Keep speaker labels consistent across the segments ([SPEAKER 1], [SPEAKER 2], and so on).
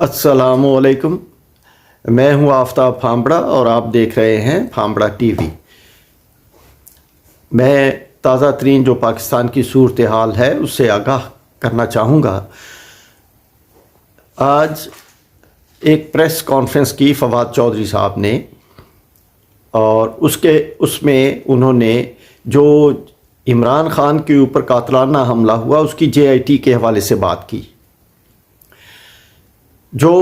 [SPEAKER 1] السلام علیکم، میں ہوں آفتاب پھامبڑا اور آپ دیکھ رہے ہیں پھامبڑا ٹی وی۔ میں تازہ ترین جو پاکستان کی صورتحال ہے اس سے آگاہ کرنا چاہوں گا۔ آج ایک پریس کانفرنس کی فواد چودھری صاحب نے، اور اس میں انہوں نے جو عمران خان کے اوپر قاتلانہ حملہ ہوا اس کی جے آئی ٹی کے حوالے سے بات کی۔ جو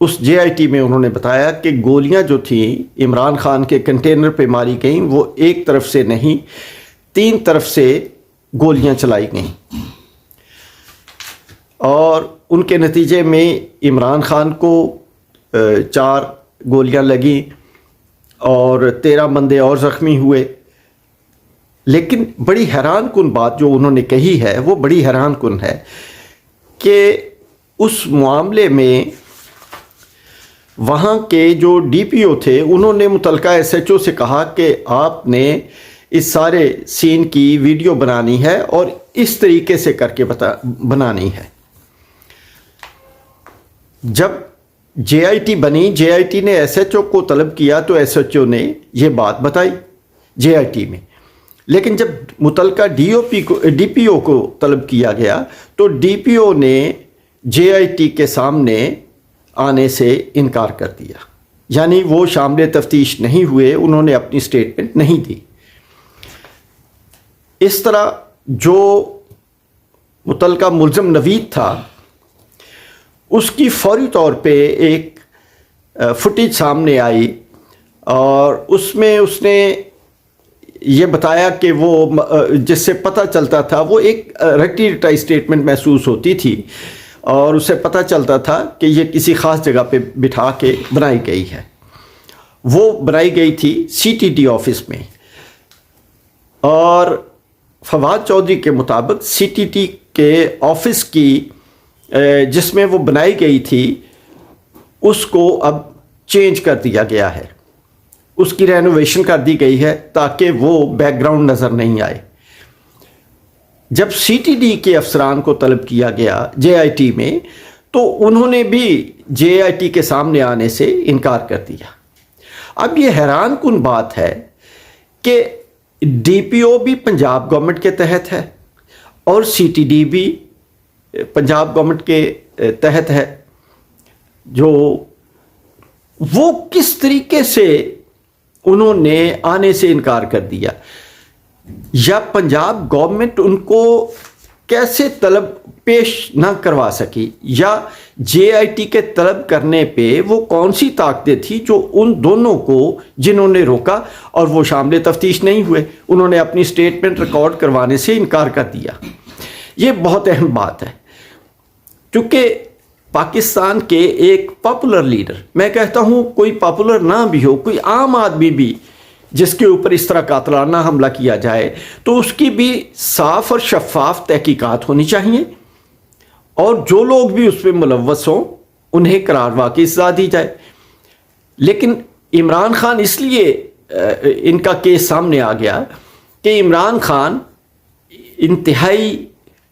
[SPEAKER 1] اس جے آئی ٹی میں انہوں نے بتایا کہ گولیاں جو تھیں عمران خان کے کنٹینر پہ ماری گئیں، وہ ایک طرف سے نہیں 3 طرف سے گولیاں چلائی گئیں، اور ان کے نتیجے میں عمران خان کو 4 گولیاں لگیں اور 13 بندے اور زخمی ہوئے۔ لیکن بڑی حیران کن بات جو انہوں نے کہی ہے وہ بڑی حیران کن ہے کہ اس معاملے میں وہاں کے جو ڈی پی او تھے انہوں نے متعلقہ ایس ایچ او سے کہا کہ آپ نے اس سارے سین کی ویڈیو بنانی ہے اور اس طریقے سے کر کے بنانی ہے۔ جب جے آئی ٹی بنی، جے آئی ٹی نے ایس ایچ او کو طلب کیا تو ایس ایچ او نے یہ بات بتائی جے آئی ٹی میں، لیکن جب متعلقہ ڈی پی او کو طلب کیا گیا تو ڈی پی او نے جے آئی ٹی کے سامنے آنے سے انکار کر دیا، یعنی وہ شامل تفتیش نہیں ہوئے، انہوں نے اپنی سٹیٹمنٹ نہیں دی۔ اس طرح جو متعلقہ ملزم نوید تھا اس کی فوری طور پہ ایک فوٹیج سامنے آئی، اور اس میں اس نے یہ بتایا کہ وہ جس سے پتہ چلتا تھا وہ ایک رٹی رٹائی سٹیٹمنٹ محسوس ہوتی تھی، اور اسے پتہ چلتا تھا کہ یہ کسی خاص جگہ پہ بٹھا کے بنائی گئی ہے۔ وہ بنائی گئی تھی سی ٹی ڈی آفس میں، اور فواد چودھری کے مطابق سی ٹی ڈی کے آفس کی جس میں وہ بنائی گئی تھی اس کو اب چینج کر دیا گیا ہے، اس کی رینوویشن کر دی گئی ہے تاکہ وہ بیک گراؤنڈ نظر نہیں آئے۔ جب سی ٹی ڈی کے افسران کو طلب کیا گیا جے آئی ٹی میں تو انہوں نے بھی جے آئی ٹی کے سامنے آنے سے انکار کر دیا۔ اب یہ حیران کن بات ہے کہ ڈی پی او بھی پنجاب گورنمنٹ کے تحت ہے اور سی ٹی ڈی بھی پنجاب گورنمنٹ کے تحت ہے، جو وہ کس طریقے سے انہوں نے آنے سے انکار کر دیا، یا پنجاب گورنمنٹ ان کو کیسے طلب پیش نہ کروا سکی، یا جے آئی ٹی کے طلب کرنے پہ وہ کون سی طاقتیں تھی جو ان دونوں کو جنہوں نے روکا اور وہ شامل تفتیش نہیں ہوئے، انہوں نے اپنی سٹیٹمنٹ ریکارڈ کروانے سے انکار کر دیا۔ یہ بہت اہم بات ہے، کیونکہ پاکستان کے ایک پاپولر لیڈر، میں کہتا ہوں کوئی پاپولر نہ بھی ہو، کوئی عام آدمی بھی جس کے اوپر اس طرح قاتلانہ حملہ کیا جائے تو اس کی بھی صاف اور شفاف تحقیقات ہونی چاہیے، اور جو لوگ بھی اس پہ ملوث ہوں انہیں قرار واقعی سزا دی جائے۔ لیکن عمران خان اس لیے ان کا کیس سامنے آ گیا کہ عمران خان انتہائی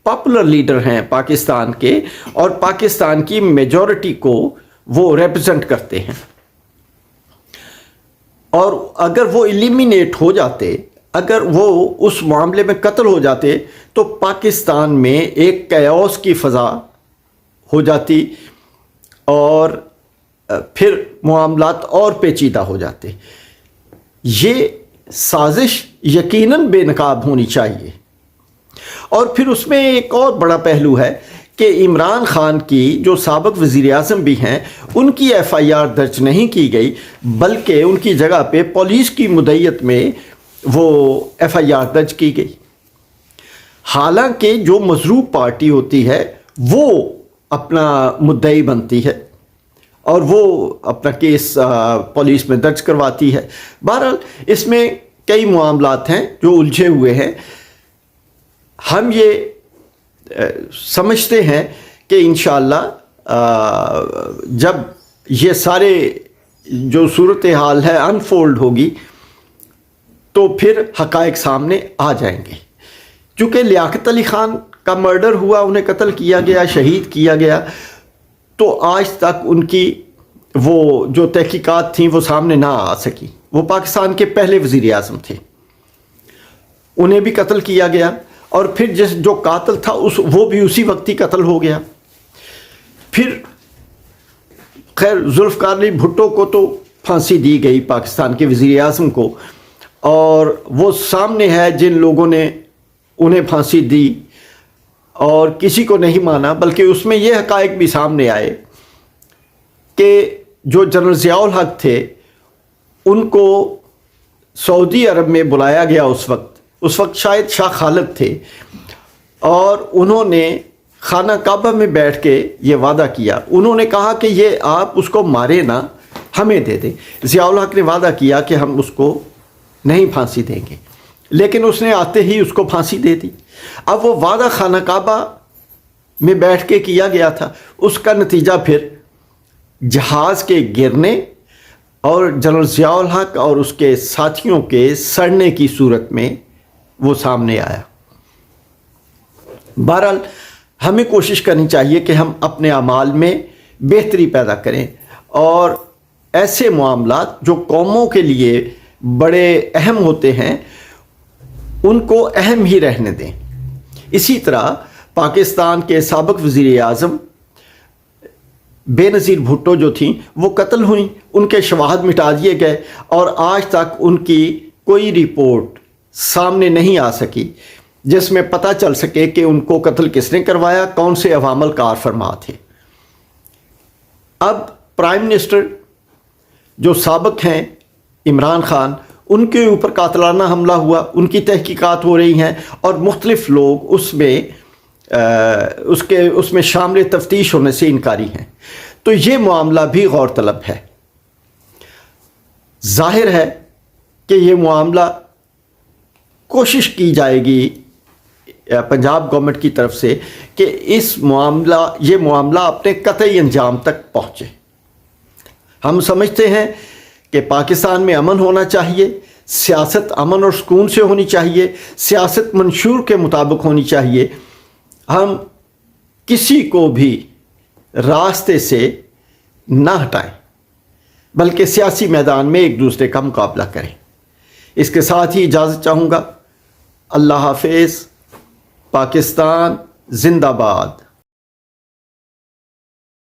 [SPEAKER 1] پاپولر لیڈر ہیں پاکستان کے، اور پاکستان کی میجورٹی کو وہ ریپرزنٹ کرتے ہیں، اور اگر وہ ایلیمینیٹ ہو جاتے، اگر وہ اس معاملے میں قتل ہو جاتے تو پاکستان میں ایک کیوس کی فضا ہو جاتی اور پھر معاملات اور پیچیدہ ہو جاتے۔ یہ سازش یقیناً بے نقاب ہونی چاہیے۔ اور پھر اس میں ایک اور بڑا پہلو ہے کہ عمران خان کی جو سابق وزیر اعظم بھی ہیں ان کی ایف آئی آر درج نہیں کی گئی، بلکہ ان کی جگہ پہ پولیس کی مدعیت میں وہ ایف آئی آر درج کی گئی، حالانکہ جو مضروب پارٹی ہوتی ہے وہ اپنا مدعی بنتی ہے اور وہ اپنا کیس پولیس میں درج کرواتی ہے۔ بہرحال اس میں کئی معاملات ہیں جو الجھے ہوئے ہیں۔ ہم یہ سمجھتے ہیں کہ انشاءاللہ جب یہ سارے جو صورتحال ہے انفولڈ ہوگی تو پھر حقائق سامنے آ جائیں گے۔ چونکہ لیاقت علی خان کا مرڈر ہوا، انہیں قتل کیا گیا، شہید کیا گیا، تو آج تک ان کی وہ جو تحقیقات تھیں وہ سامنے نہ آ سکی. وہ پاکستان کے پہلے وزیر اعظم تھے, انہیں بھی قتل کیا گیا, اور پھر جو قاتل تھا وہ بھی اسی وقت ہی قتل ہو گیا. پھر خیر ذوالفقار علی بھٹو کو تو پھانسی دی گئی, پاکستان کے وزیر اعظم کو, اور وہ سامنے ہے جن لوگوں نے انہیں پھانسی دی اور کسی کو نہیں مانا, بلکہ اس میں یہ حقائق بھی سامنے آئے کہ جو جنرل ضیاء الحق تھے ان کو سعودی عرب میں بلایا گیا اس وقت شاید شاہ خالد تھے, اور انہوں نے خانہ کعبہ میں بیٹھ کے یہ وعدہ کیا. انہوں نے کہا کہ یہ آپ اس کو مارے نہ, ہمیں دے دیں. ضیاء الحق نے وعدہ کیا کہ ہم اس کو نہیں پھانسی دیں گے, لیکن اس نے آتے ہی اس کو پھانسی دے دی. اب وہ وعدہ خانہ کعبہ میں بیٹھ کے کیا گیا تھا, اس کا نتیجہ پھر جہاز کے گرنے اور جنرل ضیاء الحق اور اس کے ساتھیوں کے سڑنے کی صورت میں وہ سامنے آیا. بہرحال ہمیں کوشش کرنی چاہیے کہ ہم اپنے اعمال میں بہتری پیدا کریں, اور ایسے معاملات جو قوموں کے لیے بڑے اہم ہوتے ہیں ان کو اہم ہی رہنے دیں. اسی طرح پاکستان کے سابق وزیر اعظم بے نظیر بھٹو جو تھیں وہ قتل ہوئیں, ان کے شواہد مٹا دیے گئے, اور آج تک ان کی کوئی رپورٹ سامنے نہیں آ سکی جس میں پتہ چل سکے کہ ان کو قتل کس نے کروایا, کون سے عوامل کار فرما تھے. اب پرائم منسٹر جو سابق ہیں عمران خان, ان کے اوپر قاتلانہ حملہ ہوا, ان کی تحقیقات ہو رہی ہیں, اور مختلف لوگ اس میں شامل تفتیش ہونے سے انکاری ہیں. تو یہ معاملہ بھی غور طلب ہے. ظاہر ہے کہ یہ معاملہ کوشش کی جائے گی پنجاب گورنمنٹ کی طرف سے کہ یہ معاملہ اپنے قطعی انجام تک پہنچے. ہم سمجھتے ہیں کہ پاکستان میں امن ہونا چاہیے, سیاست امن اور سکون سے ہونی چاہیے, سیاست منشور کے مطابق ہونی چاہیے. ہم کسی کو بھی راستے سے نہ ہٹائیں, بلکہ سیاسی میدان میں ایک دوسرے کا مقابلہ کریں. اس کے ساتھ ہی اجازت چاہوں گا. اللہ حافظ. پاکستان زندہ باد.